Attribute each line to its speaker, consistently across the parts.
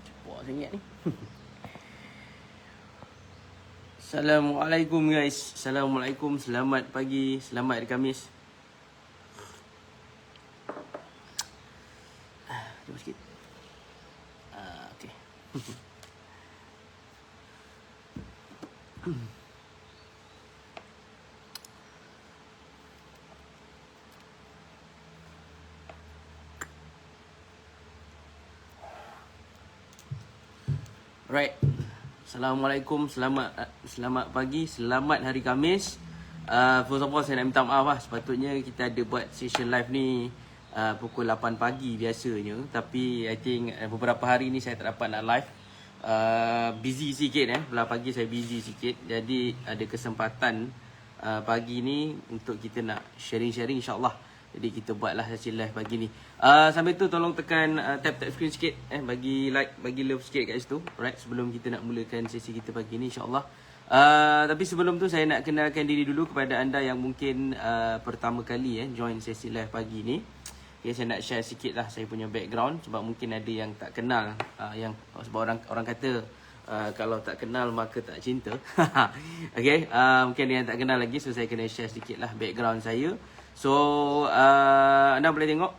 Speaker 1: Cepok sangat ni. Assalamualaikum guys. Assalamualaikum. Selamat pagi. Selamat hari Khamis. Jom sikit. Okay. Alright. Assalamualaikum, selamat pagi, selamat hari Khamis. First of all saya nak minta maaf lah. Sepatutnya kita ada buat session live ni pukul 8 pagi biasanya. Tapi I think beberapa hari ni saya tak dapat nak live. Busy sikit Belah pagi saya busy sikit. Jadi ada kesempatan pagi ni untuk kita nak sharing-sharing insyaAllah. Jadi kita buatlah session live pagi ni. Sambil tu tolong tekan tap screen sikit bagi like, bagi love sikit kat situ. Alright, sebelum kita nak mulakan sesi kita pagi ni insyaAllah. Tapi sebelum tu saya nak kenalkan diri dulu kepada anda yang mungkin pertama kali join sesi live pagi ni. Okay, saya nak share sikit lah saya punya background. Sebab mungkin ada yang tak kenal, yang sebab orang kata kalau tak kenal maka tak cinta. Okay, mungkin ada yang tak kenal lagi. So saya kena share sikit lah background saya. So anda boleh tengok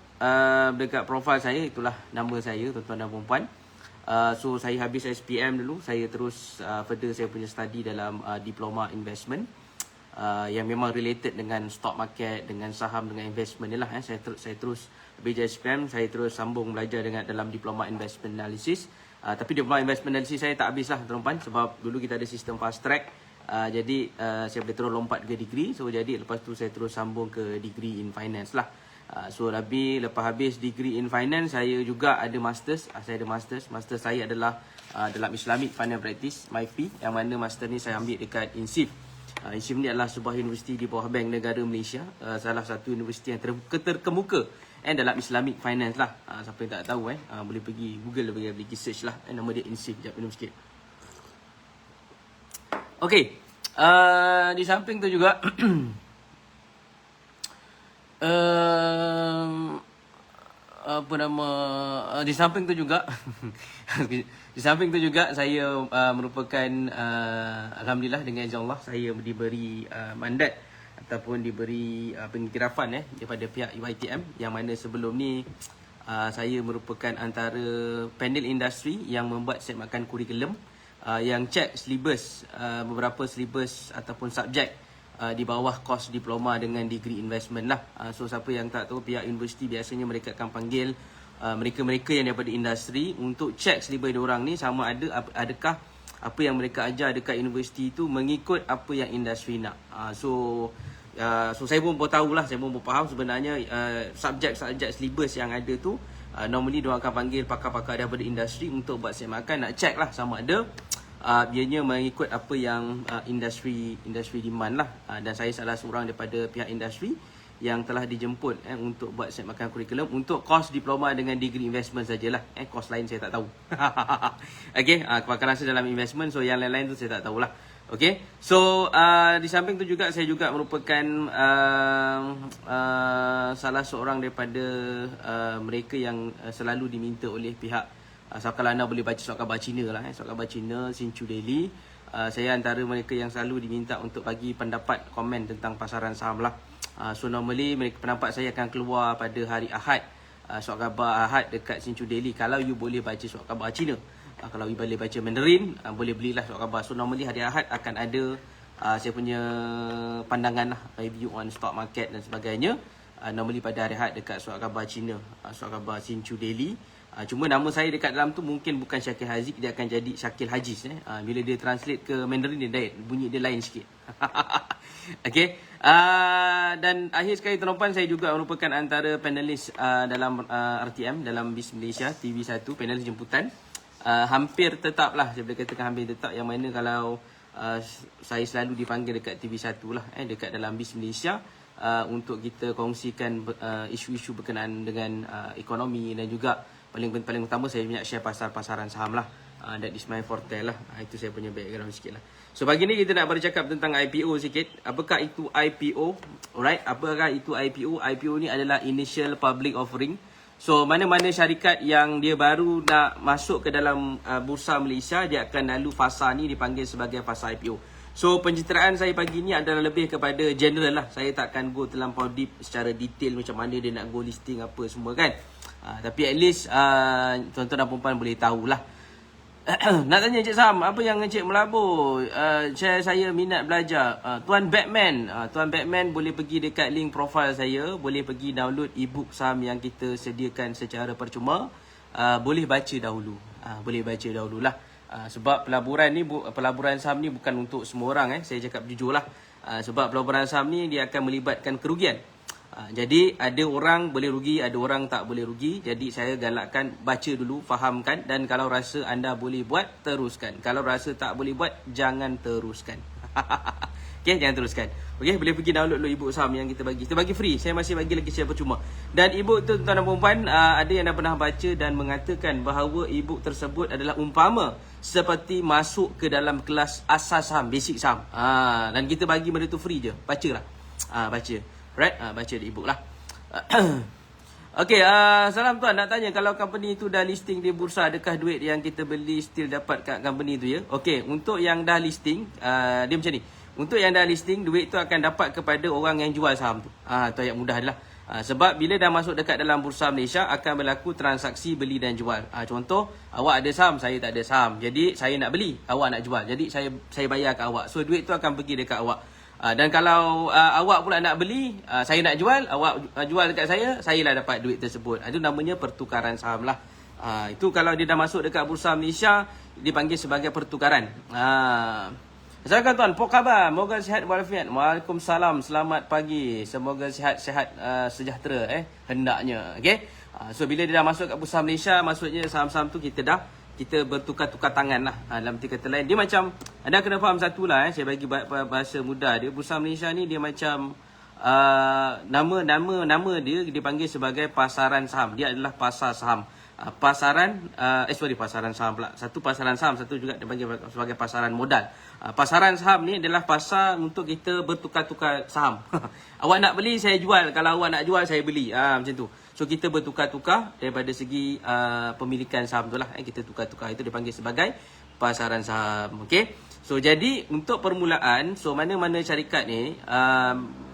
Speaker 1: dekat profil saya, itulah nama saya, tuan-tuan dan puan-puan. So saya habis SPM dulu. Saya terus further saya punya study dalam diploma investment, yang memang related dengan stock market, dengan saham, dengan investment ni lah. Saya terus habis SPM, saya terus sambung belajar dengan dalam diploma investment analysis. Tapi diploma investment analysis saya tak habis lah tuan-tuan, sebab dulu kita ada sistem fast track. Jadi saya boleh terus lompat ke degree. So jadi lepas tu saya terus sambung ke degree in finance lah. So lepas habis degree in finance, saya juga ada masters. Saya ada masters. Master saya adalah dalam Islamic Finance Practice, MIFI, yang mana master ni saya ambil dekat INSIF. INSIF ni adalah sebuah universiti di bawah Bank Negara Malaysia. Salah satu universiti yang terkemuka dalam Islamic Finance lah. Siapa yang tak tahu boleh pergi Google, pergi search lah. Nama dia INSIF. Sekejap minum sikit. Okay, di samping tu juga di samping tu juga di samping tu juga saya merupakan alhamdulillah dengan izin Allah saya diberi mandat ataupun diberi pengiktirafan daripada pihak UiTM, yang mana sebelum ni saya merupakan antara panel industri yang membuat segmen kurikulum yang cek syllabus, beberapa syllabus ataupun subjek di bawah kos diploma dengan degree investment lah. So siapa yang tak tahu, pihak universiti biasanya mereka akan panggil mereka-mereka yang daripada industri untuk cek syllabus diorang ni sama ada adakah apa yang mereka ajar dekat universiti itu mengikut apa yang industri nak. So saya pun tahu lah, saya pun faham sebenarnya subjek-subjek syllabus yang ada tu normally diorang akan panggil pakar-pakar daripada industri untuk buat semakan, nak check lah sama ada bianya mengikut apa yang industri demand lah. Dan saya salah seorang daripada pihak industri yang telah dijemput untuk buat semakan kurikulum untuk kos diploma dengan degree investment sajalah. Kos lain saya tak tahu. Okay, kepakaran saya dalam investment, so yang lain-lain tu saya tak tahulah. Okay, so di samping tu juga saya juga merupakan salah seorang daripada mereka yang selalu diminta oleh pihak kalau anda boleh baca surat khabar Cina lah, surat khabar Cina Sinchu Daily. Saya antara mereka yang selalu diminta untuk bagi pendapat komen tentang pasaran saham lah. So normally pendapat saya akan keluar pada hari Ahad surat khabar Ahad dekat Sinchu Daily. Kalau you boleh baca surat khabar Cina, kalau you boleh baca Mandarin, boleh belilah surat khabar. So normally hari Ahad akan ada saya punya pandangan lah, review on stock market dan sebagainya. Normally pada hari Ahad dekat surat khabar Cina, surat khabar Sinchu Daily. Cuma nama saya dekat dalam tu mungkin bukan Syakil Haziq, dia akan jadi Syakil Hajiz. Bila dia translate ke Mandarin dia bunyi dia lain sikit. Okay. Dan akhir sekali tuan-tuan, saya juga merupakan antara panelis dalam RTM, dalam BIS Malaysia TV1, panelis jemputan. Hampir tetap lah, saya boleh katakan hampir tetap, yang mana kalau saya selalu dipanggil dekat TV1 lah, dekat dalam BIS Malaysia, untuk kita kongsikan isu-isu berkenaan dengan ekonomi, dan juga paling utama saya banyak share pasaran saham lah. That is my forte lah. Itu saya punya background sikit lah. So pagi ni kita nak bercakap tentang IPO sikit. Apakah itu IPO? Alright, apakah itu IPO? IPO ni adalah Initial Public Offering. So mana-mana syarikat yang dia baru nak masuk ke dalam Bursa Malaysia, dia akan lalu fasa ni dipanggil sebagai fasa IPO. So pencitraan saya pagi ni adalah lebih kepada general lah. Saya takkan go terlampau deep secara detail macam mana dia nak go listing apa semua kan. Tapi at least tuan-tuan dan puan boleh tahulah. Nak tanya Encik Sam, apa yang Encik melabur? Saya minat belajar. Tuan Batman, Tuan Batman boleh pergi dekat link profile saya, boleh pergi download ebook saham yang kita sediakan secara percuma. Boleh baca dahulu. Boleh baca dahululah. Sebab pelaburan saham ni bukan untuk semua orang, saya cakap jujur lah. Sebab pelaburan saham ni dia akan melibatkan kerugian. Jadi ada orang boleh rugi, ada orang tak boleh rugi. Jadi saya galakkan baca dulu, fahamkan, dan kalau rasa anda boleh buat, teruskan. Kalau rasa tak boleh buat, jangan teruskan. Okay, jangan teruskan. Okay, boleh pergi download dulu ebook saham yang kita bagi. Kita bagi free, saya masih bagi lagi secara percuma. Dan ebook tu tuan-tuan dan puan, ada yang dah pernah baca dan mengatakan bahawa ebook tersebut adalah umpama seperti masuk ke dalam kelas asas saham, basic saham. Dan kita bagi benda tu free je, bacalah. Baca. Right, baca di ebook lah. Okay, salam tuan, nak tanya kalau company tu dah listing di bursa, adakah duit yang kita beli still dapat kat company tu ya? Okay, untuk yang dah listing, dia macam ni. Untuk yang dah listing, duit tu akan dapat kepada orang yang jual saham tu. Tu ayat mudah adalah. Sebab bila dah masuk dekat dalam bursa Malaysia, akan berlaku transaksi beli dan jual. Contoh, awak ada saham, saya tak ada saham. Jadi saya nak beli, awak nak jual. Jadi saya bayar kat awak. So duit tu akan pergi dekat awak. Dan kalau awak pula nak beli, saya nak jual, awak jual dekat saya lah dapat duit tersebut. Itu namanya pertukaran saham lah. Itu kalau dia dah masuk dekat Bursa Malaysia, dipanggil sebagai pertukaran. Assalamualaikum tuan, apa khabar? Semoga sihat walafiat. Waalaikumsalam, selamat pagi. Semoga sihat-sihat sejahtera hendaknya. Okay? So bila dia dah masuk kat Bursa Malaysia, maksudnya saham-saham tu kita bertukar-tukar tangan lah. Dalam arti kata lain, dia macam, anda kena faham satu lah, saya bagi bahasa mudah dia. Bursa Malaysia ni dia macam nama dia dipanggil sebagai pasaran saham. Dia adalah pasar saham. Pasaran saham pula. Satu pasaran saham, satu juga dipanggil sebagai pasaran modal. Pasaran saham ni adalah pasar untuk kita bertukar-tukar saham. Awak nak beli, saya jual. Kalau awak nak jual, saya beli. Macam tu. So kita bertukar-tukar daripada segi pemilikan saham tu lah. Kita tukar-tukar, itu dipanggil sebagai pasaran saham. Okay. So jadi untuk permulaan, so mana-mana syarikat ni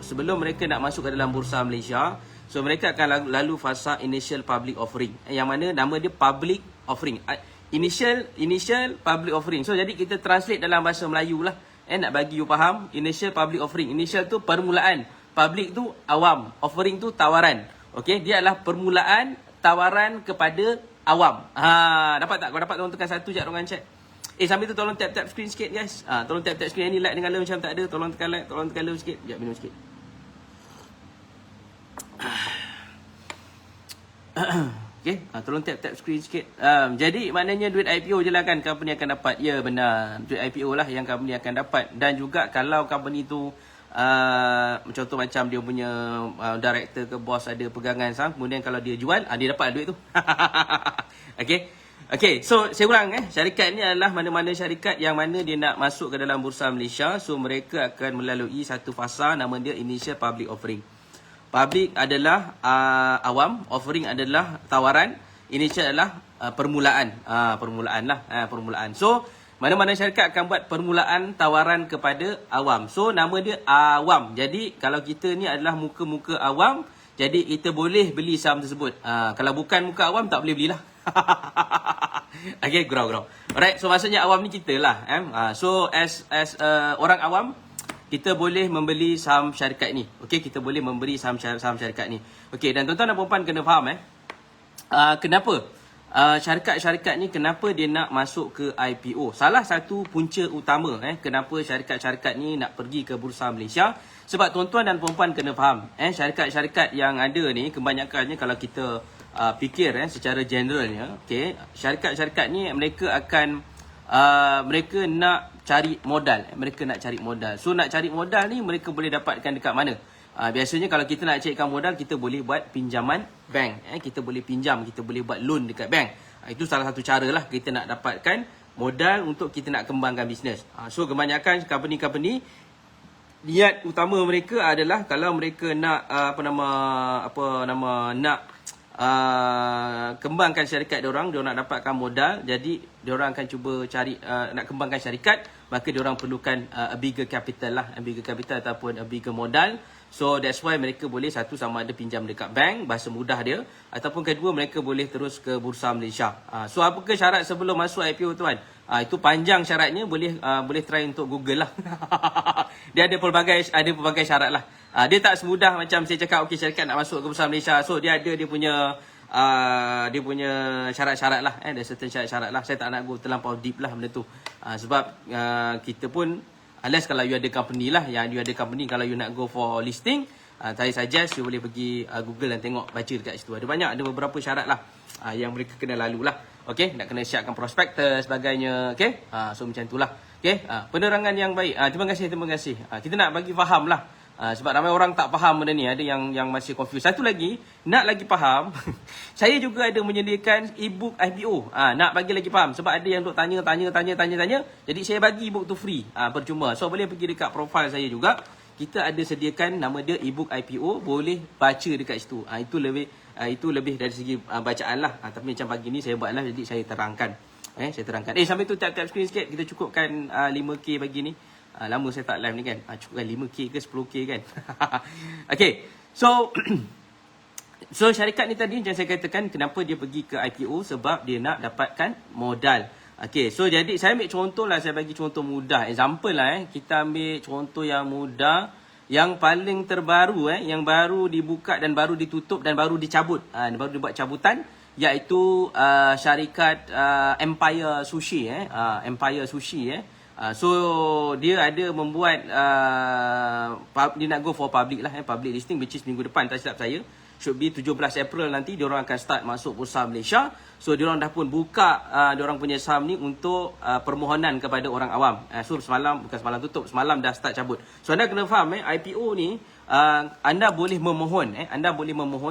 Speaker 1: sebelum mereka nak masuk ke dalam Bursa Malaysia, so mereka akan lalu fasa Initial Public Offering, yang mana nama dia Public Offering. Initial Public Offering. So jadi kita translate dalam bahasa Melayu lah, nak bagi you faham. Initial Public Offering, initial tu permulaan, public tu awam, offering tu tawaran. Okay, dia adalah permulaan tawaran kepada awam. Dapat tak? Kau dapat, tolong tekan satu jap orang chat. Sambil tu tolong tap screen sikit guys. Tolong tap screen ni, like dengan love macam tak ada. Tolong tekan like, tolong tekan love sikit. Sekejap minum sikit. Okay, tolong tap screen sikit. Jadi maknanya duit IPO je lah kan company akan dapat. Ya benar, duit IPO lah yang company akan dapat. Dan juga kalau company tu contoh macam dia punya director ke bos ada pegangan saham, kemudian kalau dia jual, dia dapat duit tu. Okay, so saya ulang syarikat ni adalah mana-mana syarikat yang mana dia nak masuk ke dalam Bursa Malaysia. So mereka akan melalui satu fasa, nama dia Initial Public Offering. Public adalah awam, offering adalah tawaran, initial adalah permulaan. Permulaan. So mana-mana syarikat akan buat permulaan tawaran kepada awam. So nama dia awam. Jadi kalau kita ni adalah muka-muka awam, Jadi kita boleh beli saham tersebut. Kalau bukan muka awam tak boleh belilah. Okay, gurau. Alright, so maksudnya awam ni kita lah. So as orang awam, kita boleh membeli saham syarikat ni. Okay, kita boleh membeli saham syarikat ni. Okay, dan tuan-tuan dan puan-puan kena faham kenapa syarikat-syarikat ni kenapa dia nak masuk ke IPO. Salah satu punca utama kenapa syarikat-syarikat ni nak pergi ke Bursa Malaysia. Sebab tuan-tuan dan puan-puan kena faham, syarikat-syarikat yang ada ni kebanyakannya kalau kita fikir secara generalnya, okay, syarikat-syarikat ni mereka akan mereka nak cari modal. Mereka nak cari modal. So nak cari modal ni mereka boleh dapatkan dekat mana? Biasanya kalau kita nak carikan modal, kita boleh buat pinjaman bank. Kita boleh pinjam, kita boleh buat loan dekat bank. Itu salah satu cara lah kita nak dapatkan modal untuk kita nak kembangkan bisnes. So kebanyakan company-company, niat utama mereka adalah kalau mereka nak nak kembangkan syarikat diorang nak dapatkan modal. Jadi diorang akan cuba cari nak kembangkan syarikat, maka diorang perlukan a bigger capital lah, a bigger capital ataupun a bigger modal. So that's why mereka boleh satu sama ada pinjam dekat bank, bahasa mudah dia, ataupun kedua mereka boleh terus ke Bursa Malaysia. So apakah syarat sebelum masuk IPO tuan? Itu panjang syaratnya, boleh try untuk Google lah. Dia ada pelbagai syarat lah. Dia tak semudah macam saya cakap okey syarikat nak masuk ke Bursa Malaysia. So dia ada dia punya syarat-syarat lah. Ada certain syarat-syarat lah. Saya tak nak go terlampau deep lah benda tu. Sebab kita pun, unless kalau you ada company lah, yang you ada company, kalau you nak go for listing, saya suggest you boleh pergi Google dan tengok, baca dekat situ. Ada beberapa syarat lah yang mereka kena lalu lah. Okay, nak kena siapkan prospektus sebagainya. Okay, so macam tu lah. Okay, penerangan yang baik. Terima kasih. Kita nak bagi faham lah. Sebab ramai orang tak faham benda ni. Ada yang masih confused. Satu lagi, nak lagi faham, saya juga ada menyediakan e-book IPO. Nak bagi lagi faham. Sebab ada yang duk tanya. Jadi saya bagi e-book tu free, percuma. So boleh pergi dekat profile saya juga. Kita ada sediakan nama dia e-book IPO. Boleh baca dekat situ. Itu lebih dari segi bacaan lah. Tapi macam pagi ni saya buat lah, jadi saya terangkan. Sambil tu tap screen sikit. Kita cukupkan 5K pagi ni. Lama saya tak live ni kan. Cukupkan 5K ke 10K kan. Okay, so syarikat ni tadi macam saya katakan, kenapa dia pergi ke IPO? Sebab dia nak dapatkan modal. Okay, so jadi saya ambil contoh lah. Saya bagi contoh mudah, example lah. Kita ambil contoh yang mudah, yang paling terbaru, yang baru dibuka dan baru ditutup dan baru dicabut, baru dibuat cabutan, iaitu syarikat Empire Sushi. Empire Sushi. So dia ada membuat dia nak go for public lah, public listing, which is minggu depan, tak silap saya. Should be 17 April nanti diorang akan start masuk Bursa Malaysia. So diorang dah pun buka diorang punya saham ni untuk permohonan kepada orang awam. So semalam tutup, semalam dah start cabut. So anda kena faham IPO ni anda boleh memohon,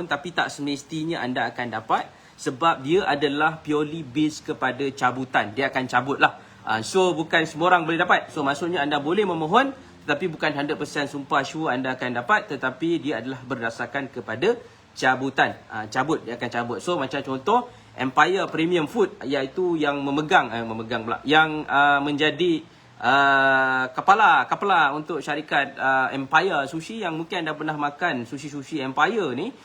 Speaker 1: tapi tak semestinya anda akan dapat, sebab dia adalah purely based kepada cabutan. Dia akan cabut lah. So bukan semua orang boleh dapat. So maksudnya anda boleh memohon, tetapi bukan 100% sumpah sure anda akan dapat, tetapi dia adalah berdasarkan kepada cabutan. Dia akan cabut. So macam contoh Empire Premium Food, iaitu yang yang menjadi kepala untuk syarikat Empire Sushi. Yang mungkin anda pernah makan sushi Empire ni,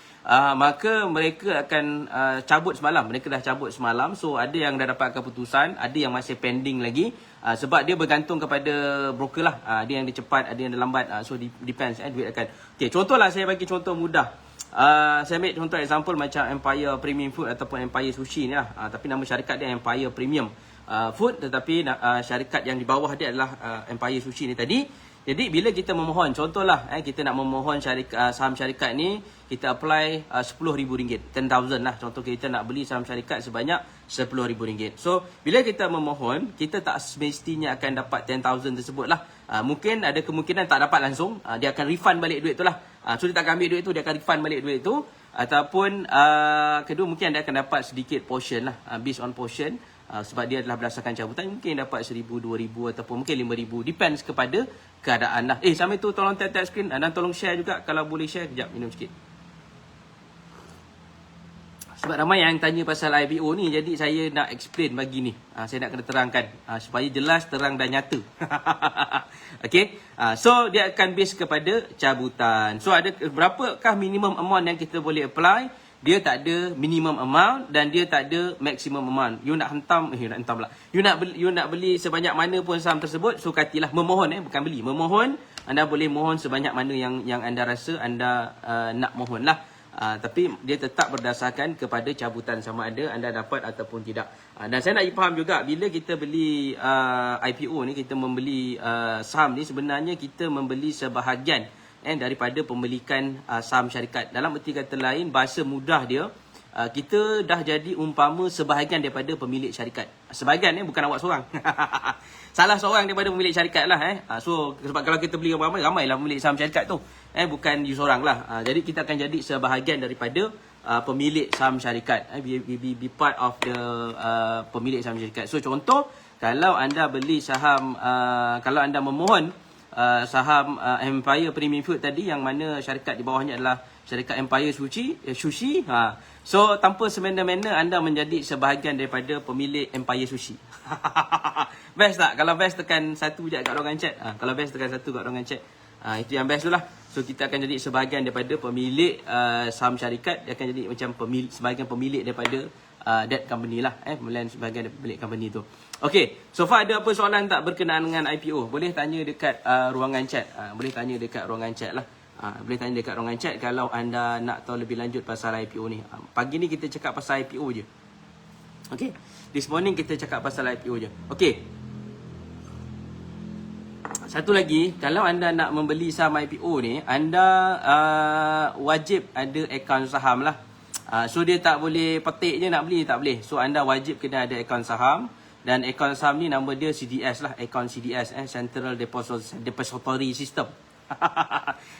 Speaker 1: maka mereka akan cabut semalam. Mereka dah cabut semalam. So ada yang dah dapat keputusan, ada yang masih pending lagi, sebab dia bergantung kepada broker lah. Ada yang dia cepat, ada yang dia lambat. So depends, duit akan. Okay, contohlah saya bagi contoh mudah. Saya ambil contoh example macam Empire Premium Food ataupun Empire Sushi ni lah. Tapi nama syarikat dia Empire Premium Food, tetapi syarikat yang di bawah dia adalah Empire Sushi ni tadi. Jadi bila kita memohon, contohlah kita nak memohon saham syarikat ni, kita apply RM10,000, 10,000 lah. Contoh kita nak beli saham syarikat sebanyak RM10,000. So bila kita memohon, kita tak semestinya akan dapat 10,000 tersebut lah. Mungkin ada kemungkinan tak dapat langsung, dia akan refund balik duit tu lah. So dia tak akan ambil duit tu, dia akan refund balik duit tu. Ataupun kedua, mungkin anda akan dapat sedikit portion lah, based on portion. Sebab dia adalah berdasarkan cabutan, mungkin dapat 1,000, 2,000 ataupun mungkin 5,000. Depends kepada keadaan lah. Sambil tu tolong tap screen dan tolong share juga. Kalau boleh share, kejap minum sikit. Sebab ramai yang tanya pasal IPO ni, jadi saya nak explain bagi ni. Saya nak kena terangkan supaya jelas, terang dan nyata. Okay. So dia akan base kepada cabutan. So ada berapakah minimum amount yang kita boleh apply? Dia tak ada minimum amount dan dia tak ada maximum amount. You nak hentam, You nak beli sebanyak mana pun saham tersebut, so katilah memohon bukan beli. Memohon, anda boleh mohon sebanyak mana yang anda rasa anda nak mohon lah. Tapi dia tetap berdasarkan kepada cabutan sama ada anda dapat ataupun tidak. Dan saya nak faham juga bila kita beli IPO ni, kita membeli saham ni, sebenarnya kita membeli sebahagian daripada pemilikan saham syarikat. Dalam erti kata lain, bahasa mudah dia, kita dah jadi umpama sebahagian daripada pemilik syarikat. Sebahagian bukan awak seorang. Salah seorang daripada pemilik syarikat lah. So sebab kalau kita beli ramai-ramailah pemilik saham syarikat tu. Bukan you seorang lah. Jadi kita akan jadi sebahagian daripada pemilik saham syarikat. Be part of the pemilik saham syarikat. So contoh, kalau anda beli saham, kalau anda memohon saham Empire Premium Food tadi, yang mana syarikat di bawahnya adalah syarikat Empire Sushi. So tanpa semena-mena anda menjadi sebahagian daripada pemilik Empire Sushi. Best tak? Kalau best tekan 1 je kat ruangan chat. Kalau best tekan 1 kat ruangan chat. Itu yang best tu lah. So kita akan jadi sebahagian daripada pemilik saham syarikat. Dia akan jadi macam sebahagian pemilik daripada that company lah. Melain sebahagian daripada pemilik company tu. Okay, so far ada apa soalan tak berkenaan dengan IPO? Boleh tanya dekat ruangan chat. Boleh tanya dekat ruangan chat lah. Boleh tanya dekat ruangan chat kalau anda nak tahu lebih lanjut pasal IPO ni. Pagi ni kita cakap pasal IPO je. Okay, this morning kita cakap pasal IPO je. Okay, satu lagi, kalau anda nak membeli saham IPO ni, anda wajib ada akaun saham lah. So dia tak boleh petik je nak beli, tak boleh. So anda wajib kena ada akaun saham. Dan akaun saham ni nama dia CDS lah, akaun CDS, Central Depository System.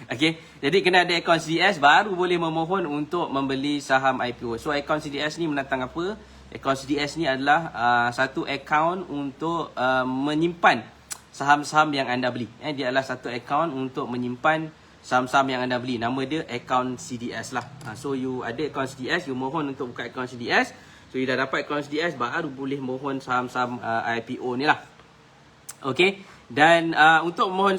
Speaker 1: Okay, jadi kena ada akaun CDS baru boleh memohon untuk membeli saham IPO. So akaun CDS ni menentang apa? Akaun CDS ni adalah satu akaun untuk menyimpan saham-saham yang anda beli. Dia adalah satu akaun untuk menyimpan saham-saham yang anda beli. Nama dia akaun CDS lah. So you ada akaun CDS, you mohon untuk buka akaun CDS. So you dah dapat akaun CDS, baru boleh mohon saham-saham IPO ni lah. Okay. Dan untuk mohon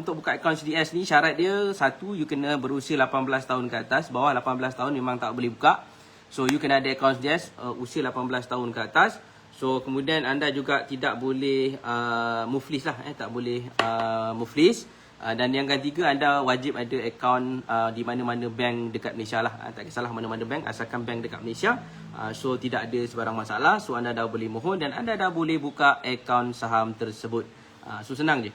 Speaker 1: untuk buka akaun CDS ni, syarat dia satu, you kena berusia 18 tahun ke atas. Bawah 18 tahun memang tak boleh buka. So you kena ada akaun CDS usia 18 tahun ke atas. So kemudian anda juga tidak boleh muflis lah, tak boleh muflis. Dan yang ketiga, anda wajib ada akaun di mana-mana bank dekat Malaysia lah. Tak kisahlah mana-mana bank, asalkan bank dekat Malaysia. So tidak ada sebarang masalah. So anda dah boleh mohon dan anda dah boleh buka akaun saham tersebut. So senang je.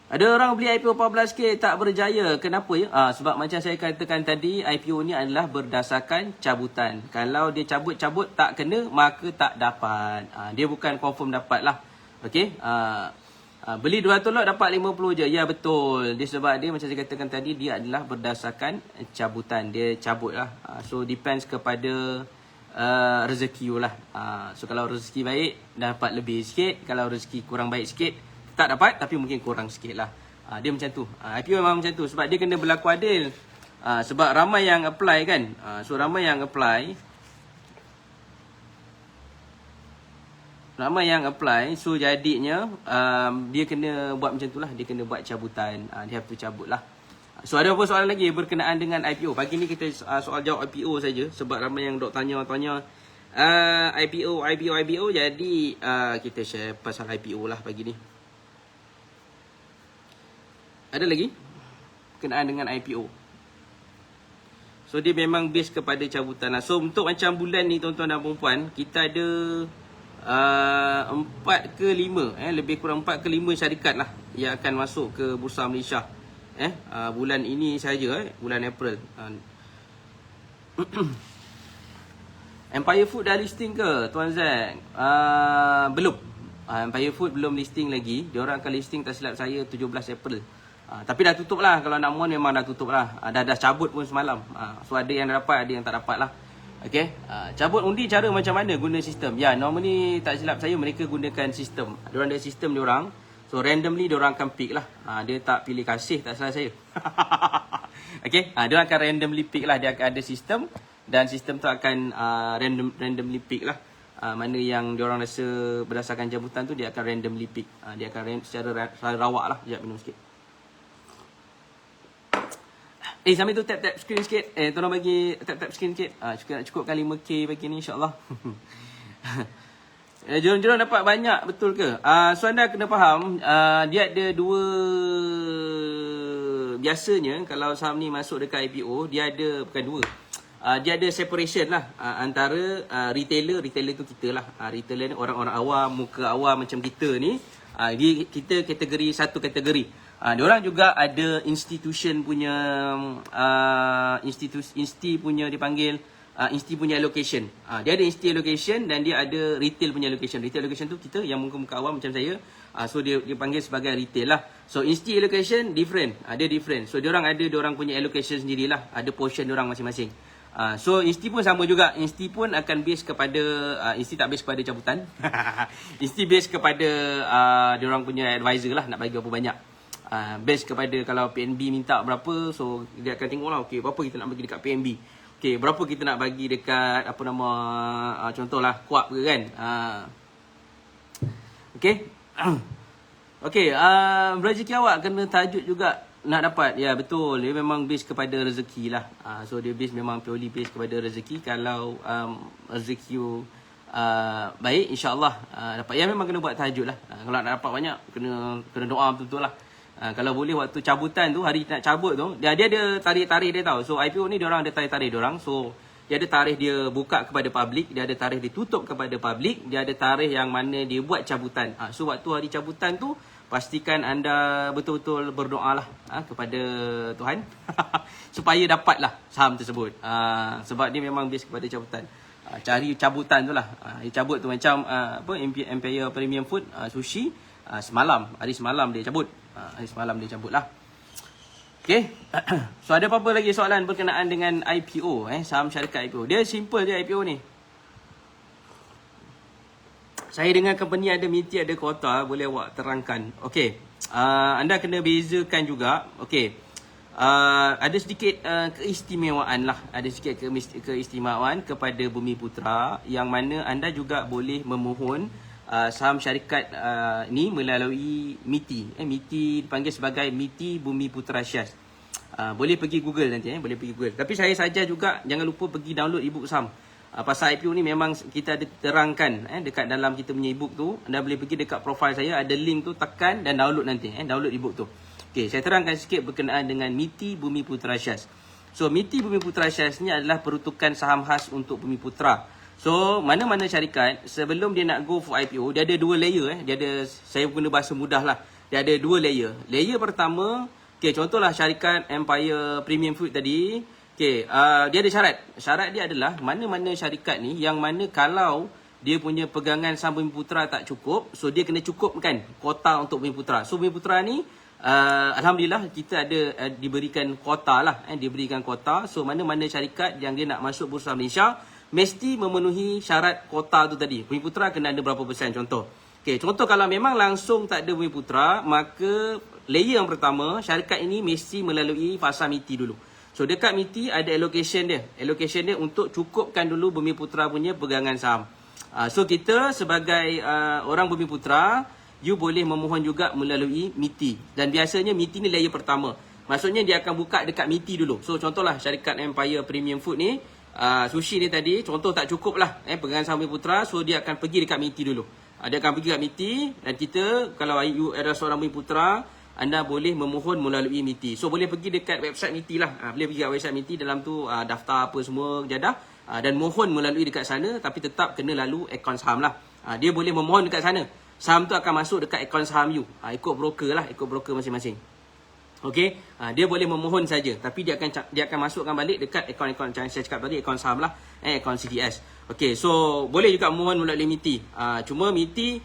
Speaker 1: Ada orang beli IPO 14k tak berjaya. Kenapa ya? Sebab macam saya katakan tadi, IPO ni adalah berdasarkan cabutan. Kalau dia cabut-cabut tak kena, maka tak dapat. Dia bukan confirm dapat lah. Okay. Beli 200 lot dapat 50 je. Ya betul. Dia sebab dia macam saya katakan tadi, dia adalah berdasarkan cabutan. Dia cabut lah. So depends kepada rezeki you lah. So kalau rezeki baik dapat lebih sikit. Kalau rezeki kurang baik sikit tak dapat, tapi mungkin kurang sikit lah. Dia macam tu. IPO memang macam tu. Sebab dia kena berlaku adil. Sebab ramai yang apply kan. So ramai yang apply. So jadinya dia kena buat macam tu lah. Dia kena buat cabutan. Dia have to cabut lah. So ada apa soalan lagi berkenaan dengan IPO? Pagi ni kita soal jawab IPO saja. Sebab ramai yang dok tanya-tanya IPO. Jadi kita share pasal IPO lah pagi ni. Ada lagi berkenaan dengan IPO. So dia memang base kepada cabutan lah. So untuk macam bulan ni tuan-tuan dan puan-puan, kita ada 4 ke 5 lebih kurang 4 ke 5 syarikat lah yang akan masuk ke Bursa Malaysia bulan ini saja, bulan April. Empire Food dah listing ke Tuan Zack? Belum. Empire Food belum listing lagi. Diorang akan listing tak silap saya 17 April. Tapi dah tutup lah. Kalau nak mohon memang dah tutup lah. Dah cabut pun semalam. So ada yang dapat, ada yang tak dapat lah. Okay. Cabut undi cara macam mana guna sistem? Ya, normally tak silap saya mereka gunakan sistem. Diorang ada sistem diorang. So randomly diorang akan pick lah. Dia tak pilih kasih, tak salah saya. Okay. Diorang akan randomly pick lah. Dia akan ada sistem. Dan sistem tu akan randomly pick lah Mana yang diorang rasa berdasarkan jemputan tu dia akan randomly pick. Dia akan secara rawak lah. Sekejap minum sikit. Sambil tu tap screen sikit. Tolong bagi tap screen sikit. Cukupkan 5K pagi ni insyaAllah. Jom dapat banyak betul ke? So anda kena faham, dia ada dua. Biasanya kalau saham ni masuk dekat IPO, dia ada bukan dua. Dia ada separation lah antara retailer tu kita lah. Retailer ni orang-orang awam, muka awam macam kita ni. Kita kategori satu kategori. Diorang juga ada institution punya insti punya dipanggil insti punya allocation. Dia ada insti allocation dan dia ada retail punya allocation. Retail allocation tu kita yang muka-muka awam macam saya. So dia panggil sebagai retail lah. So insti allocation different. Dia different. So diorang ada diorang punya allocation sendirilah. Ada portion diorang masing-masing. So insti pun sama juga. Insti pun akan base kepada insti tak base kepada cabutan. Insti base kepada diorang punya advisor lah nak bagi berapa banyak. Base kepada kalau PNB minta berapa, so dia akan tengok lah, okay, berapa kita nak bagi dekat PNB. Okay, berapa kita nak bagi dekat apa nama, contohlah Kuap ke kan. Okay. Okay, rezeki awak kena tajuk juga nak dapat. Ya betul, dia memang base kepada rezeki lah. So dia base memang purely base kepada rezeki. Kalau rezeki you baik, insyaAllah dapat. Ya memang kena buat tajuk lah. Kalau nak dapat banyak, kena doa betul-betul lah. Kalau boleh waktu cabutan tu, hari nak cabut tu, dia ada tarikh-tarikh dia tau. So IPO ni diorang ada tarikh-tarikh diorang. So dia ada tarikh dia buka kepada public, dia ada tarikh dia tutup kepada public, dia ada tarikh yang mana dia buat cabutan. So waktu hari cabutan tu, pastikan anda betul-betul berdoa lah kepada Tuhan supaya dapatlah saham tersebut. Sebab dia memang base kepada cabutan. Cari cabutan tu lah. Dia cabut tu macam Empire Premium Food, Sushi, hari semalam dia cabut. Hari semalam dia cabut lah. Okay. So ada apa-apa lagi soalan berkenaan dengan IPO, saham syarikat IPO? Dia simple je IPO ni. Saya dengan company ada MITI, ada kuota, boleh awak terangkan. Okay. Anda kena bezakan juga. Okay. Ada sedikit keistimewaan lah. Ada sedikit keistimewaan kepada Bumiputra, yang mana anda juga boleh memohon saham syarikat ni melalui MITI. MITI dipanggil sebagai MITI Bumiputra Shares. Boleh pergi Google nanti, boleh pergi Google. Tapi saya saja juga jangan lupa pergi download ebook saham. Pasal IPO ni memang kita ada terangkan dekat dalam kita punya ebook tu. Anda boleh pergi dekat profile saya, ada link tu, tekan dan download nanti, download ebook tu. Okey, saya terangkan sikit berkenaan dengan MITI Bumiputra Shares. So MITI Bumiputra Shares ni adalah peruntukan saham khas untuk Bumiputra. So, mana-mana syarikat sebelum dia nak go for IPO, dia ada dua layer. Dia ada, saya guna bahasa mudah lah. Dia ada dua layer. Layer pertama, okay, contohlah syarikat Empire Premium Food tadi. Okay, dia ada syarat. Syarat dia adalah mana-mana syarikat ni yang mana kalau dia punya pegangan saham Bumiputra tak cukup, so dia kena cukupkan kuota untuk Bumiputra. So Bumiputra ni, Alhamdulillah kita ada diberikan kuota lah. Diberikan kuota. So mana-mana syarikat yang dia nak masuk Bursa Malaysia, mesti memenuhi syarat kuota tu tadi. Bumiputra kena ada berapa persen contoh. Okey, contoh kalau memang langsung tak ada Bumiputra, maka layer yang pertama, syarikat ini mesti melalui fasa MITI dulu. So dekat MITI ada allocation dia. Allocation dia untuk cukupkan dulu Bumiputra punya pegangan saham. So kita sebagai orang Bumiputra, you boleh memohon juga melalui MITI. Dan biasanya MITI ni layer pertama. Maksudnya dia akan buka dekat MITI dulu. So contohlah syarikat Empire Premium Food ni, sushi ni tadi, contoh tak cukup lah pegangan saham Bumiputra, so dia akan pergi dekat MITI dulu. Dia akan pergi dekat MITI, dan kita, kalau you adalah seorang Bumiputra, anda boleh memohon melalui MITI. So boleh pergi dekat website MITI lah. Boleh pergi dekat website MITI, dalam tu daftar apa semua jadah, dan mohon melalui dekat sana, tapi tetap kena lalu akaun saham lah. Dia boleh memohon dekat sana. Saham tu akan masuk dekat akaun saham you. Ikut broker lah, ikut broker masing-masing. Okey, dia boleh memohon saja, tapi dia akan masukkan balik dekat akaun-akaun macam saya cakap tadi, akaun saham lah, akaun CDS. Okey, so boleh juga memohon melalui MITI. Cuma MITI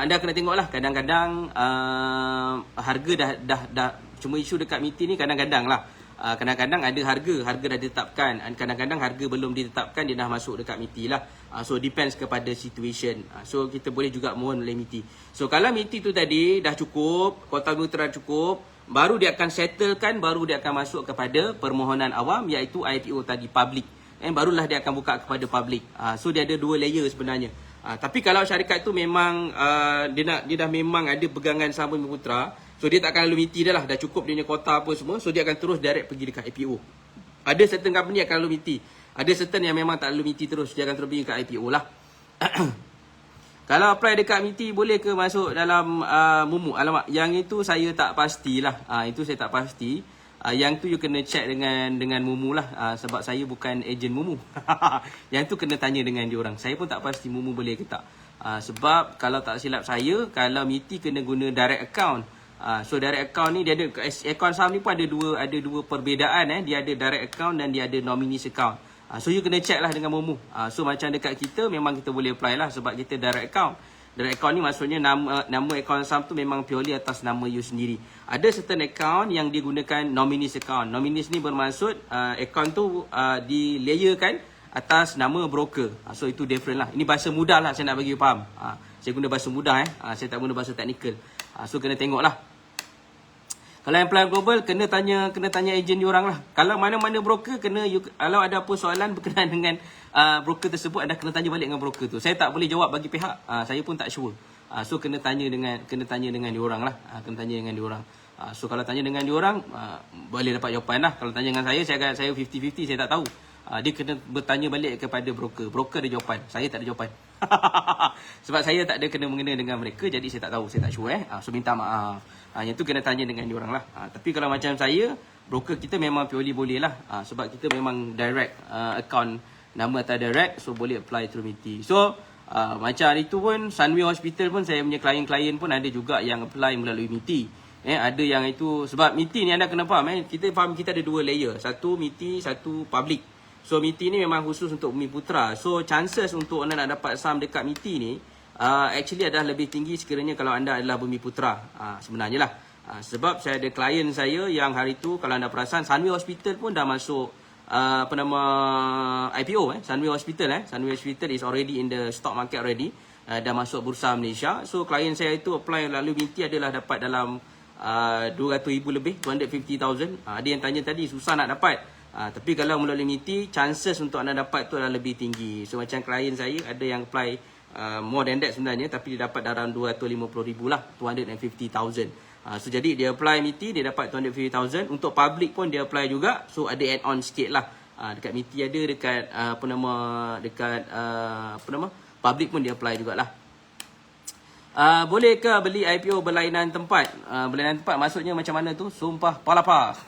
Speaker 1: anda kena tengoklah, kadang-kadang harga dah cuma isu dekat MITI ni kadang-kadang lah. Kadang-kadang ada harga dah ditetapkan, kadang-kadang harga belum ditetapkan, dia dah masuk dekat MITI lah. So depends kepada situation. So kita boleh juga mohon melalui MITI. So kalau MITI tu tadi dah cukup, kuota Bumiputra cukup, baru dia akan settlekan, baru dia akan masuk kepada permohonan awam, iaitu IPO tadi, public. barulah dia akan buka kepada public. So dia ada 2 layer sebenarnya. Tapi kalau syarikat tu memang dia dah memang ada pegangan sama Bumiputera, so dia tak akan lalu MITI dah lah, dah cukup dia punya kota apa semua, so dia akan terus direct pergi dekat IPO. Ada certain company akan lalu MITI, ada certain yang memang tak lalu MITI terus, dia akan terus pergi kat IPO lah. Kalau apply dekat MITI boleh ke masuk dalam Mumu? Alamak, yang itu saya tak pastilah. Itu saya tak pasti. Yang tu you kena check dengan Mumu lah, sebab saya bukan ejen Mumu. Yang tu kena tanya dengan diorang. Saya pun tak pasti Mumu boleh ke tak. Sebab kalau tak silap saya, kalau MITI kena guna direct account. So direct account ni dia ada, account saham ni pun ada dua perbezaan. Dia ada direct account dan dia ada nominees account. So you kena check lah dengan Mumu. So macam dekat kita memang kita boleh apply lah sebab kita direct account. Direct account ni maksudnya nama account saham tu memang purely atas nama you sendiri. Ada certain account yang digunakan nominees account. Nominees ni bermaksud account tu dilayerkan atas nama broker. So itu different lah. Ini bahasa mudah lah saya nak bagi you faham. Saya guna bahasa mudah saya tak guna bahasa teknikal. So kena tengok lah. Kalau yang plan global kena tanya ejen diorang lah. Kalau mana-mana broker kalau ada apa soalan berkenaan dengan broker tersebut, anda kena tanya balik dengan broker tu. Saya tak boleh jawab bagi pihak, saya pun tak sure. So kena tanya dengan diorang lah. Kena tanya dengan diorang. So kalau tanya dengan diorang boleh dapat jawapan lah. Kalau tanya dengan saya 50-50, saya tak tahu. Dia kena bertanya balik kepada broker. Broker ada jawapan, saya tak ada jawapan. Sebab saya tak ada kena mengena dengan mereka, jadi saya tak tahu, saya tak sure So minta maaf. Yang tu kena tanya dengan diorang lah. Tapi kalau macam saya, broker kita memang purely boleh lah. Sebab kita memang direct account, nama atas direct, so boleh apply through MITI. So macam hari tu pun Sunway Hospital pun, saya punya klien-klien pun ada juga yang apply melalui MITI. Ada yang itu, sebab MITI ni anda kena faham kita faham kita ada 2 layer. Satu MITI, satu public. So MITI ni memang khusus untuk Bumiputera. So chances untuk anda nak dapat saham dekat MITI ni actually adalah lebih tinggi sekiranya kalau anda adalah Bumiputera. Sebenarnya lah. Sebab saya ada klien saya yang hari tu, kalau anda perasan, Sunway Hospital pun dah masuk IPO. Sunway Hospital Sunway Hospital is already in the stock market already. Dah masuk Bursa Malaysia. So klien saya itu apply lalu MITI adalah dapat dalam 200,000 lebih, 250,000. Ada yang tanya tadi susah nak dapat. Tapi kalau melalui MITI, chances untuk anda dapat tu adalah lebih tinggi. So macam klien saya ada yang apply more than that sebenarnya, tapi dia dapat dalam 250,000 lah, 250,000. So jadi dia apply MITI, dia dapat 250,000. Untuk public pun dia apply juga. So ada add-on sikit lah. Dekat MITI ada, dekat public pun dia apply jugalah. Bolehkah beli IPO berlainan tempat? Berlainan tempat maksudnya macam mana tu? Sumpah palapa.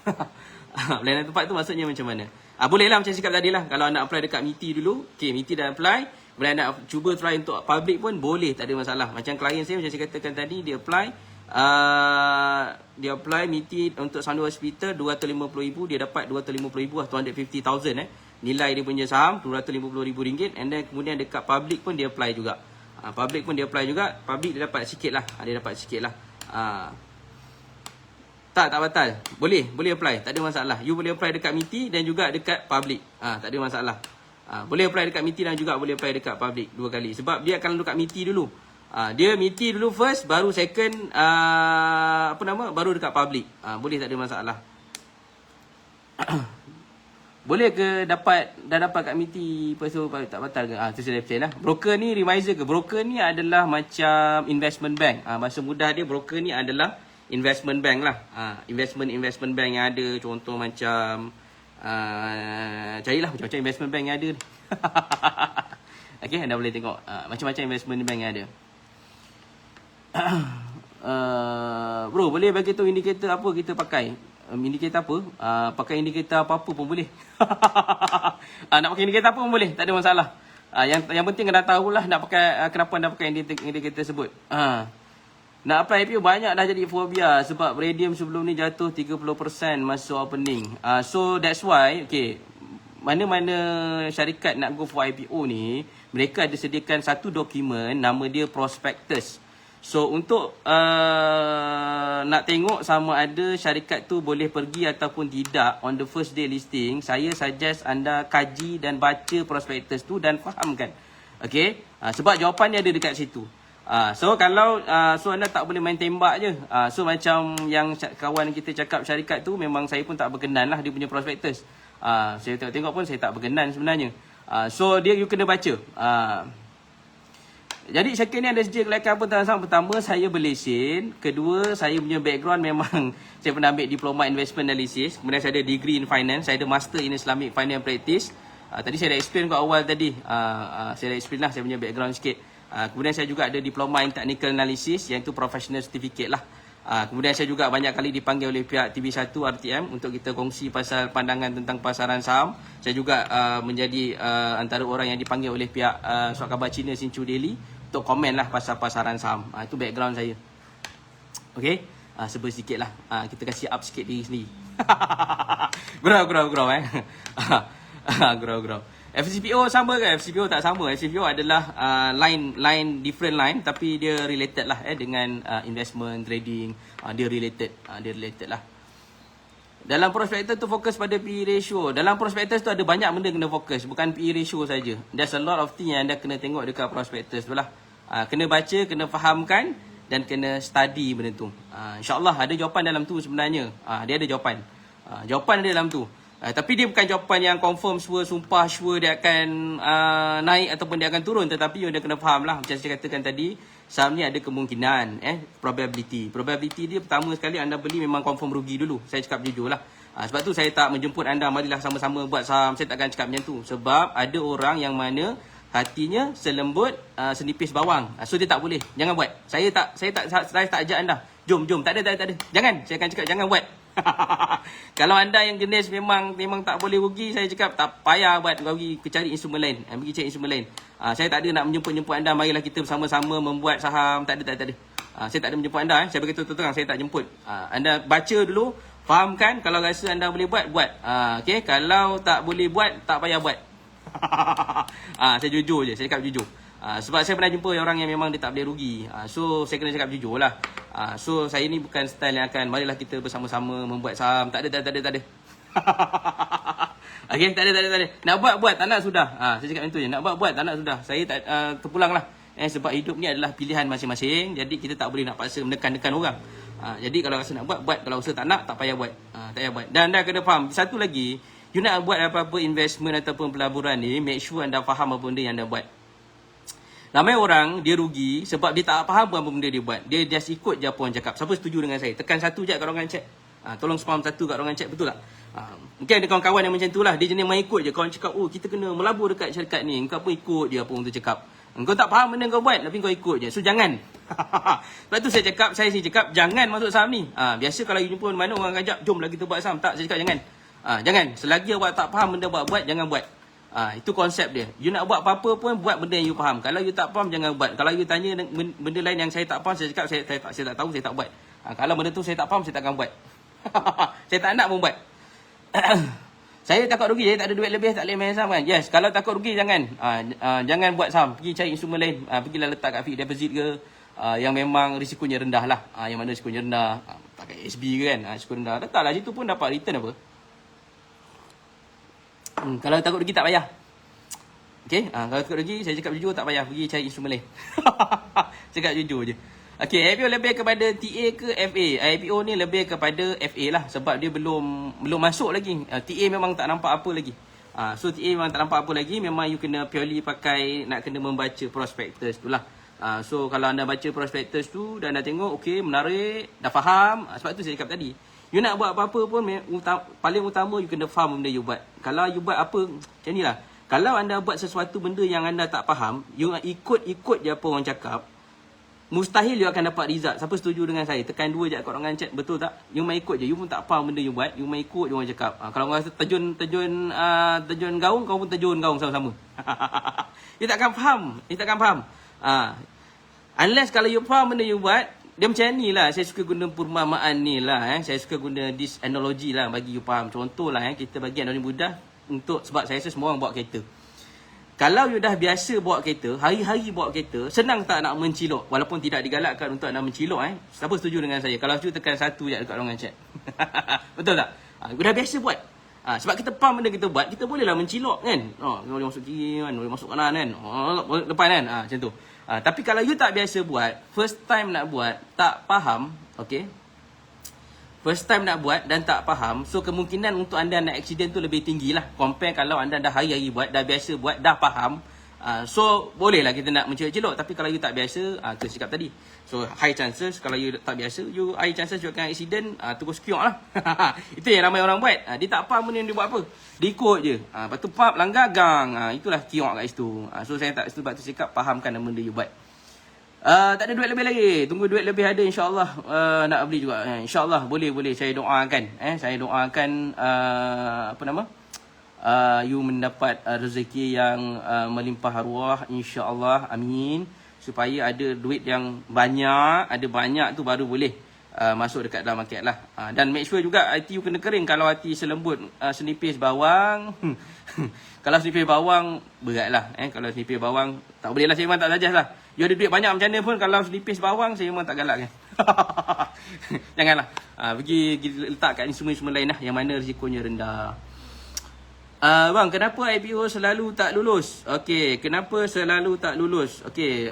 Speaker 1: Berlainan tempat tu maksudnya macam mana? Boleh lah macam cakap tadi lah. Kalau nak apply dekat MITI dulu, okay, MITI dah apply. Bila nak cuba try untuk public pun boleh, tak ada masalah. Macam klien saya macam saya katakan tadi, dia apply MITI untuk Sunway Hospital 250,000, dia dapat 250,000 lah, 250,000 nilai dia punya saham RM250,000. And then kemudian dekat public pun dia apply juga. Public pun dia apply juga. Public dia dapat sikit lah. Dia dapat sikit lah. Tak batal. Boleh apply. Tak ada masalah. You boleh apply dekat MITI dan juga dekat public. Tak ada masalah. Boleh apply dekat MITI dan juga boleh apply dekat public 2 kali. Sebab dia akan dekat MITI dulu. Dia MITI dulu first, baru second baru dekat public. Boleh, tak ada masalah. Boleh ke dah dapat kat MITI lepas tu tak batal ke? Tu saya explain lah. Broker ni remiser ke? Broker ni adalah macam investment bank. Bahasa mudah dia, broker ni adalah investment bank lah. Investment bank yang ada. Contoh macam carilah macam-macam investment bank yang ada. Okay, anda boleh tengok macam-macam investment bank yang ada. Bro, boleh bagi tahu indikator apa kita pakai? Indikator apa? Pakai indikator apa-apa pun boleh. Nak pakai indikator apa pun boleh, tak ada masalah. Yang penting anda tahulah nak pakai kenapa anda pakai indikator tersebut. Nak apply IPO banyak dah jadi fobia sebab radium sebelum ni jatuh 30% masa opening. So that's why, okay, mana-mana syarikat nak go for IPO ni, mereka ada sediakan satu dokumen, nama dia prospectus. So untuk nak tengok sama ada syarikat tu boleh pergi ataupun tidak on the first day listing, saya suggest anda kaji dan baca prospectus tu dan fahamkan. Okay, sebab jawapan dia ada dekat situ. So kalau so anda tak boleh main tembak je. So macam yang kawan kita cakap syarikat tu, memang saya pun tak berkenan lah dia punya prospectus. Saya tengok-tengok pun saya tak berkenan sebenarnya. So dia you kena baca. Jadi second ni ada sejak kelayakan apa tentang saham. Pertama, saya berlesen. Kedua, saya punya background memang saya pernah ambil diploma investment analysis. Kemudian saya ada degree in finance. Saya ada master in Islamic finance practice. Tadi saya dah explain kat awal tadi. Saya dah explain lah saya punya background sikit. Kemudian saya juga ada diploma in technical analysis, iaitu professional certificate lah. Kemudian saya juga banyak kali dipanggil oleh pihak TV1 RTM untuk kita kongsi pasal pandangan tentang pasaran saham. Saya juga menjadi antara orang yang dipanggil oleh pihak surat khabar Cina Xinchu Daily untuk komen lah pasal pasaran saham. Itu background saya. Okay, sebut sikit lah. Kita kasih up sikit diri sendiri. Gurau Gurau. FCPO sama ke? FCPO tak sama. FCPO adalah different line, tapi dia related lah dengan investment, trading. Dia related lah. Dalam prospektus tu fokus pada PE ratio. Dalam prospektus tu ada banyak benda kena fokus, bukan PE ratio saja. There's a lot of thing yang anda kena tengok dekat prospektus tu lah. Kena baca, kena fahamkan dan kena study benda tu. InsyaAllah ada jawapan dalam tu sebenarnya. Dia ada jawapan. Jawapan ada dalam tu. Tapi dia bukan jawapan yang confirm sumpah dia akan naik ataupun dia akan turun. Tetapi dia kena faham lah. Macam saya katakan tadi, saham ni ada kemungkinan, probability. Probability dia pertama sekali anda beli memang confirm rugi dulu. Saya cakap jujur lah. Sebab tu saya tak menjemput anda, marilah sama-sama buat saham. Saya takkan cakap macam tu. Sebab ada orang yang mana hatinya selembut senipis bawang. So dia tak boleh. Jangan buat. Saya tak ajak anda. Jom. Tak ada. Jangan. Saya akan cakap jangan buat. Kalau anda yang jenis memang tak boleh rugi, saya cakap tak payah buat. Kau pergi cari instrumen lain. Pergi cari instrumen lain. Saya tak ada nak menjemput anda, marilah kita bersama-sama membuat saham. Tak ada. Saya tak ada menjemput anda. Saya beritahu terang, saya tak jemput. Anda baca dulu, fahamkan. Kalau rasa anda boleh buat. Okay? Kalau tak boleh buat, tak payah buat. Saya jujur je, saya cakap jujur. Sebab saya pernah jumpa orang yang memang dia tak boleh rugi. So saya kena cakap jujur lah. So saya ni bukan style yang akan marilah kita bersama-sama membuat saham. Tak ada. Okay, tak ada. Nak buat, tak nak sudah. Saya cakap macam tu je. Nak buat, tak nak sudah. Saya tak terpulang lah. Sebab hidup ni adalah pilihan masing-masing. Jadi kita tak boleh nak paksa menekan orang. Jadi kalau rasa nak buat. Kalau rasa tak nak, tak payah buat. Tak payah buat. Dan anda kena faham. Satu lagi, you nak buat apa-apa investment ataupun pelaburan ni, make sure anda faham apa benda yang anda buat. Ramai orang dia rugi sebab dia tak faham apa benda dia buat. Dia just ikut je apa orang cakap. Siapa setuju dengan saya? Tekan satu je kat ruangan chat. Tolong spam satu kat ruangan chat, betul tak? Mungkin ada kawan-kawan yang macam tu lah. Dia jenis main ikut je. Kawan cakap, oh kita kena melabur dekat syarikat ni. Kau pun ikut je apa orang tu cakap. Kau tak faham benda kau buat, tapi kau ikut je. So jangan. Sebab tu saya cakap jangan masuk saham ni. Biasa kalau you jumpa mana orang ajak, jomlah kita buat saham. Tak, saya cakap jangan. Jangan. Selagi awak tak faham benda buat, jangan buat. Itu konsep dia. You nak buat apa-apa pun, buat benda yang you faham. Kalau you tak faham, jangan buat. Kalau you tanya benda lain yang saya tak faham, saya cakap saya tak tahu, saya tak buat. Kalau benda tu saya tak faham, saya takkan buat. Saya tak nak pun buat. Saya takut rugi, saya tak ada duit lebih, tak boleh main saham kan. Yes, kalau takut rugi jangan. Jangan buat saham. Pergi cari instrumen lain. Pergilah letak kat fixed deposit ke, yang memang risikonya rendah lah. Yang mana risikonya rendah, pakai SB ke kan, risiko rendah. Letaklah situ pun dapat return apa. Kalau takut rugi tak payah. Okay, kalau takut rugi, saya cakap jujur, tak payah pergi cari instrumen lain. Cakap jujur je. Okay, IPO lebih kepada TA ke FA? IPO ni lebih kepada FA lah. Sebab dia belum masuk lagi. TA memang tak nampak apa lagi. So TA memang tak nampak apa lagi. Memang you kena purely nak kena membaca prospektus tu lah. So kalau anda baca prospektus tu dan anda tengok, okay, menarik, dah faham. Sebab tu saya cakap tadi, you nak buat apa-apa pun, paling utama you kena faham benda you buat. Kalau you buat apa, macam ni lah. Kalau anda buat sesuatu benda yang anda tak faham, you ikut je apa orang cakap, mustahil you akan dapat result. Siapa setuju dengan saya? Tekan 2 je kat ruangan chat, betul tak? You main ikut je, you pun tak faham benda you buat, you main ikut je orang cakap. Kalau orang rasa terjun gaung, kau pun terjun gaung sama-sama. You takkan faham. Unless kalau you faham benda you buat, dia macam ni lah. Saya suka guna perumpamaan ni lah. Saya suka guna this analogy lah bagi you faham. Contoh lah, kita bagi analogi mudah sebab saya rasa semua orang bawa kereta. Kalau you dah biasa bawa kereta, hari-hari bawa kereta, senang tak nak mencilok? Walaupun tidak digalakkan untuk anda mencilok. Siapa setuju dengan saya? Kalau setuju, tekan 1 je dekat ruangan chat. Betul tak? You dah biasa buat. Sebab kita faham benda kita buat, kita bolehlah mencilok kan. Boleh masuk kiri kan, boleh masuk kanan kan, depan kan, macam tu. Tapi kalau you tak biasa buat, first time nak buat, tak faham, okay, first time nak buat dan tak faham, so kemungkinan untuk anda nak accident tu lebih tinggi lah compare kalau anda dah hari-hari buat, dah biasa buat, dah faham. So bolehlah kita nak mencelok-celok, tapi kalau you tak biasa, tu cakap tadi, so high chances, kalau you tak biasa, you high chances you akan accident, terus kiok lah. Itu yang ramai orang buat, dia tak faham benda yang dia buat apa, dia ikut je, lepas tu pap langgar gang, itulah kiok kat situ. So saya tak, sebab tu cakap fahamkan benda you buat. Tak ada duit lebih lagi, tunggu duit lebih ada, insyaAllah nak beli juga, insyaAllah boleh saya doakan, saya doakan apa nama, you mendapat rezeki yang melimpah arwah, insyaAllah, amin, supaya ada duit yang banyak, ada banyak tu baru boleh masuk dekat dalam market lah. Dan make sure juga hati you kena kering. Kalau hati selembut senipis bawang kalau senipis bawang berat lah, kalau senipis bawang tak boleh lah, saya memang tak suggest lah. You ada duit banyak macam mana pun, kalau senipis bawang saya memang tak galak kan. Janganlah, pergi letak kat instrumen-instrumen lain lah yang mana risikonya rendah. Bang, kenapa IPO selalu tak lulus? Okey, kenapa selalu tak lulus? Okey,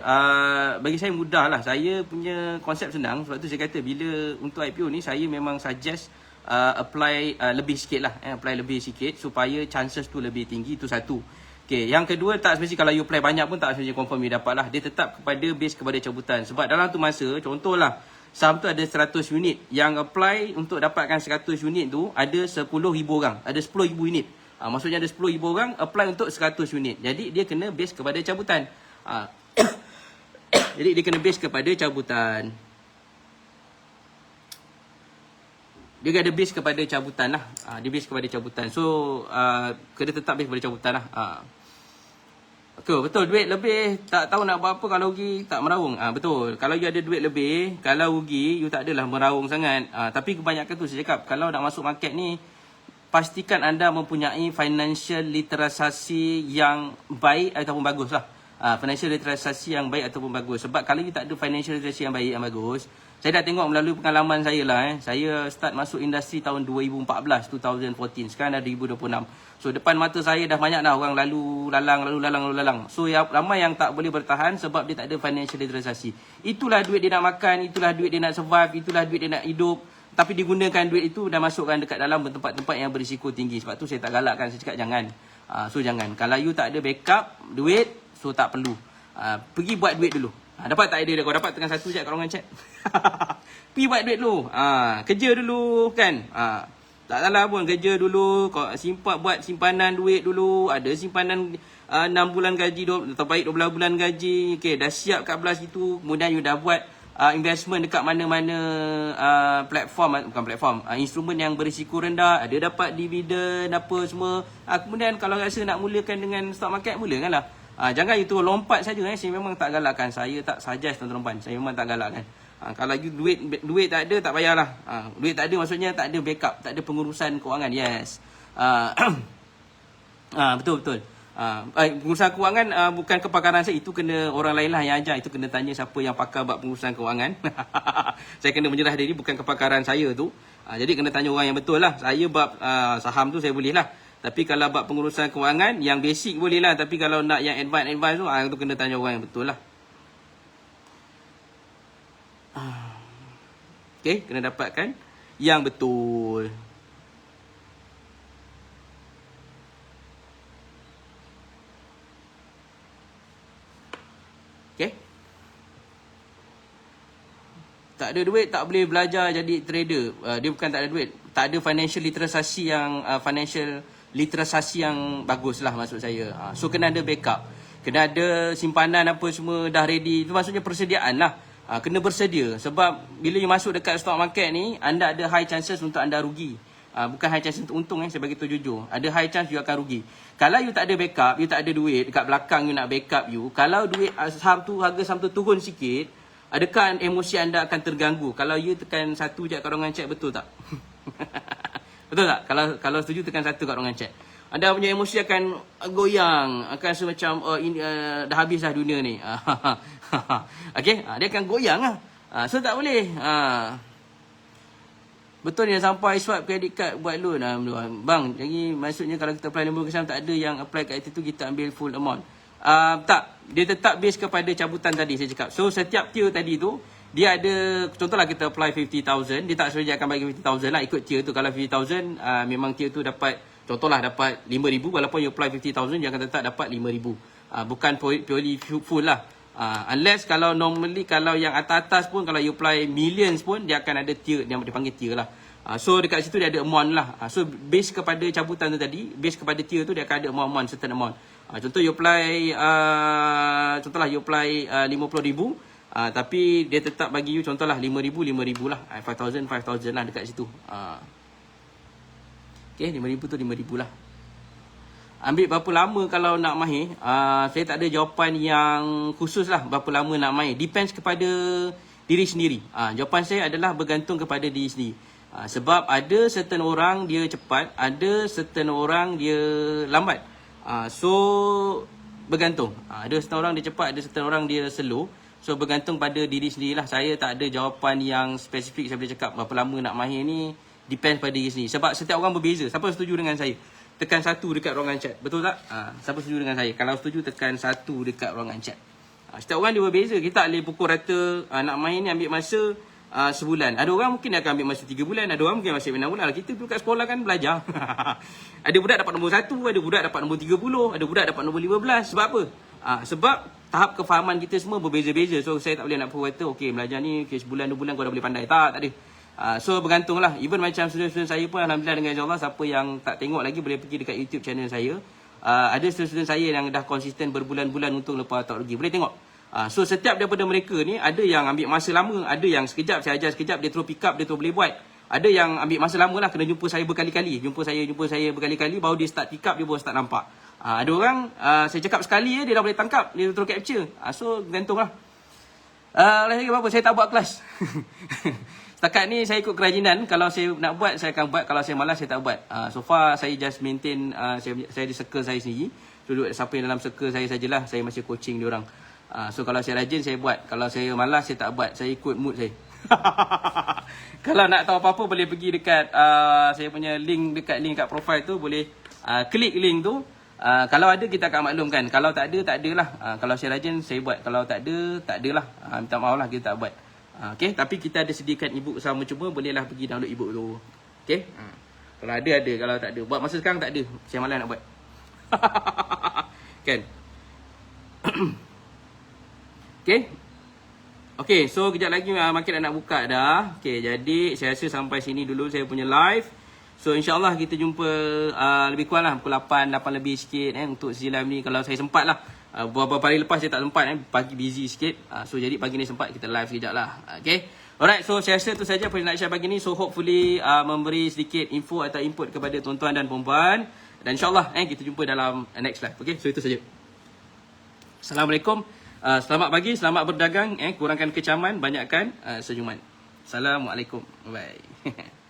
Speaker 1: bagi saya mudah lah. Saya punya konsep senang. Sebab tu saya kata bila untuk IPO ni, saya memang suggest apply lebih sikit lah. Apply lebih sikit supaya chances tu lebih tinggi. Itu satu. Okey, yang kedua, tak semesti kalau you apply banyak pun tak semesti confirm you dapat lah. Dia tetap kepada base kepada cabutan. Sebab dalam tu masa, contohlah, saham tu ada 100 unit. Yang apply untuk dapatkan 100 unit tu ada 10,000 orang. Ada 10,000 unit. Maksudnya ada 10,000 orang apply untuk 100 unit. Jadi dia kena base kepada cabutan. Jadi dia kena base kepada cabutan. Dia ada base kepada cabutan lah. Dia base kepada cabutan. So kena tetap base kepada cabutan lah. Betul, duit lebih tak tahu nak buat apa, kalau rugi tak meraung. Betul. Kalau you ada duit lebih, kalau rugi you tak adalah meraung sangat. Tapi kebanyakan tu saya cakap, kalau nak masuk market ni, pastikan anda mempunyai financial literasi yang baik ataupun bagus lah. Financial literasi yang baik ataupun bagus. Sebab kalau you tak ada financial literasi yang baik, yang bagus, saya dah tengok melalui pengalaman saya lah. Saya start masuk industri tahun 2014, 2014. Sekarang dah 2026. So depan mata saya dah banyak dah orang lalu lalang. So ramai yang tak boleh bertahan sebab dia tak ada financial literasi. Itulah duit dia nak makan, itulah duit dia nak survive, itulah duit dia nak hidup. Tapi digunakan duit itu dan masukkan dekat dalam tempat-tempat yang berisiko tinggi. Sebab tu saya tak galakkan, saya cakap jangan. So jangan. Kalau you tak ada backup duit, so tak perlu. Pergi buat duit dulu. Dapat tak idea dia? Kau dapat tekan satu je kat ruangan chat. Pergi buat duit dulu. Kerja dulu kan. Tak salah pun, kerja dulu. Kau buat simpanan duit dulu. Ada simpanan 6 bulan gaji, terbaik 12 bulan gaji. Okay, dah siap kat belah situ. Kemudian you dah buat investment dekat mana-mana instrumen yang berisiko rendah, ada dapat dividen apa semua. Kemudian kalau rasa nak mulakan dengan stock market, mulakanlah. Jangan itu lompat saja. Saya memang tak galakkan, saya tak suggest tuan-tuan, saya memang tak galakkan. Kalau you duit tak ada, tak payahlah. Duit tak ada maksudnya tak ada backup, tak ada pengurusan kewangan. Yes. Betul. Pengurusan kewangan bukan kepakaran saya, itu kena orang lain lah yang ajar. Itu kena tanya siapa yang pakar buat pengurusan kewangan. Saya kena menyerah diri, bukan kepakaran saya tu. Jadi kena tanya orang yang betul lah. Saya bab saham tu saya boleh lah, tapi kalau bab pengurusan kewangan yang basic boleh lah. Tapi kalau nak yang advance tu, tu kena tanya orang yang betul lah. Okay, kena dapatkan yang betul. Okay. Tak ada duit, tak boleh belajar jadi trader. Dia bukan tak ada duit, tak ada financial literasi yang bagus lah maksud saya. So kena ada backup, kena ada simpanan apa semua dah ready. Itu maksudnya persediaan lah. Kena bersedia. Sebab bila you masuk dekat stock market ni, anda ada high chances untuk anda rugi. Bukan high chance untuk untung, saya bagi tu jujur. Ada high chance you akan rugi. Kalau you tak ada backup, you tak ada duit dekat belakang you nak backup you. Kalau duit saham tu, harga saham tu turun sikit, adakah emosi anda akan terganggu? Kalau you tekan satu je kat ruangan chat, betul tak? Betul tak? Kalau setuju, tekan satu kat ruangan chat. Anda punya emosi akan goyang, akan semacam dah habis dah dunia ni. Okay, dia akan goyang lah. So tak boleh. Betul yang sampai swipe credit card buat loan. Bang, jadi maksudnya kalau kita apply lembaga saham, tak ada yang apply kat itu kita ambil full amount. Tak, dia tetap base kepada cabutan tadi saya cakap. So setiap tier tadi tu dia ada, contohlah kita apply 50,000, dia tak saja akan bagi 50,000 lah, ikut tier tu. Kalau 50,000 memang tier tu dapat, contohlah dapat 5,000, walaupun you apply 50,000 dia akan tetap dapat 5,000. Bukan purely full lah. Unless kalau normally kalau yang atas-atas pun, kalau you apply millions pun, dia akan ada tier, yang dipanggil tier lah. So dekat situ dia ada amount lah. So base kepada cabutan tu tadi, base kepada tier tu dia akan ada amount, certain amount. Contoh you apply, contohlah you apply 50,000, tapi dia tetap bagi you contohlah 5,000 lah. 5,000 lah dekat situ. Okay, 5,000 tu 5,000 lah. Ambil berapa lama kalau nak mahir? Saya tak ada jawapan yang khusus lah berapa lama nak mahir. Depends kepada diri sendiri. Jawapan saya adalah bergantung kepada diri sendiri. Sebab ada certain orang dia cepat, ada certain orang dia lambat. So bergantung. Ada certain orang dia cepat, ada certain orang dia slow. So bergantung pada diri sendirilah. Saya tak ada jawapan yang spesifik saya boleh cakap berapa lama nak mahir ni. Depends pada diri sendiri. Sebab setiap orang berbeza. Siapa setuju dengan saya? Tekan 1 dekat ruangan chat. Betul tak? Siapa setuju dengan saya? Kalau setuju tekan 1 dekat ruangan chat. Setiap orang dia berbeza. Kita tak boleh pukul rata nak main ni ambil masa sebulan. Ada orang mungkin akan ambil masa 3 bulan. Ada orang mungkin masih 6 bulan. Kita dulu kat sekolah kan belajar. Ada budak dapat nombor 1. Ada budak dapat nombor 30. Ada budak dapat nombor 15. Sebab apa? Sebab tahap kefahaman kita semua berbeza-beza. So saya tak boleh nak pukul rata, okay belajar ni okay, sebulan 2 bulan kau dah boleh pandai. Tak ada. So bergantung lah. Even macam student-student saya pun alhamdulillah dengan insyaAllah, siapa yang tak tengok lagi boleh pergi dekat YouTube channel saya. Ada student-student saya yang dah konsisten berbulan-bulan untuk lepas takrogi. Boleh tengok. So setiap daripada mereka ni, ada yang ambil masa lama, ada yang sekejap, saya ajar sekejap, dia terus pick up, dia terus boleh buat. Ada yang ambil masa lama lah, kena jumpa saya berkali-kali. Jumpa saya berkali-kali, baru dia start pick up, dia baru start nampak. Ada orang, saya cakap sekali dia dah boleh tangkap, dia terus capture. So gantung lah. Lagi apa-apa, saya tak buat kelas. Setakat ni saya ikut kerajinan. Kalau saya nak buat, saya akan buat. Kalau saya malas, saya tak buat. So far, saya just maintain, saya di circle saya sendiri. Duduk siapa yang dalam circle saya sajalah. Saya masih coaching diorang. So kalau saya rajin, saya buat. Kalau saya malas, saya tak buat. Saya ikut mood saya. Kalau nak tahu apa-apa, boleh pergi dekat saya punya link, dekat link kat profile tu. Boleh klik link tu. Kalau ada, kita akan maklumkan. Kalau tak ada, tak ada lah. Kalau saya rajin, saya buat. Kalau tak ada, tak ada lah. Minta maaf lah, kita tak buat. Okay, tapi kita ada sediakan ebook sama cuma, bolehlah pergi download ebook tu. Okay, kalau ada, ada. Kalau tak ada, buat masa sekarang tak ada. Saya malas nak buat. Kan? Okay. Okay, so kejap lagi market dah nak buka dah. Okay, jadi saya rasa sampai sini dulu saya punya live. So insyaAllah kita jumpa lebih kurang lah pukul 8 lebih sikit untuk sesi live ni. Kalau saya sempat lah. Beberapa hari lepas saya tak sempat pagi busy sikit. So jadi pagi ni sempat kita live sekejap lah. Okay. Alright, so saya rasa tu saja apa yang nak share pagi ni. So hopefully memberi sedikit info atau input kepada tuan-tuan dan puan-puan. Dan insyaAllah kita jumpa dalam next live. Okay, so itu saja. Assalamualaikum. Selamat pagi, selamat berdagang. Kurangkan kecaman, banyakkan senyuman. Assalamualaikum. Bye.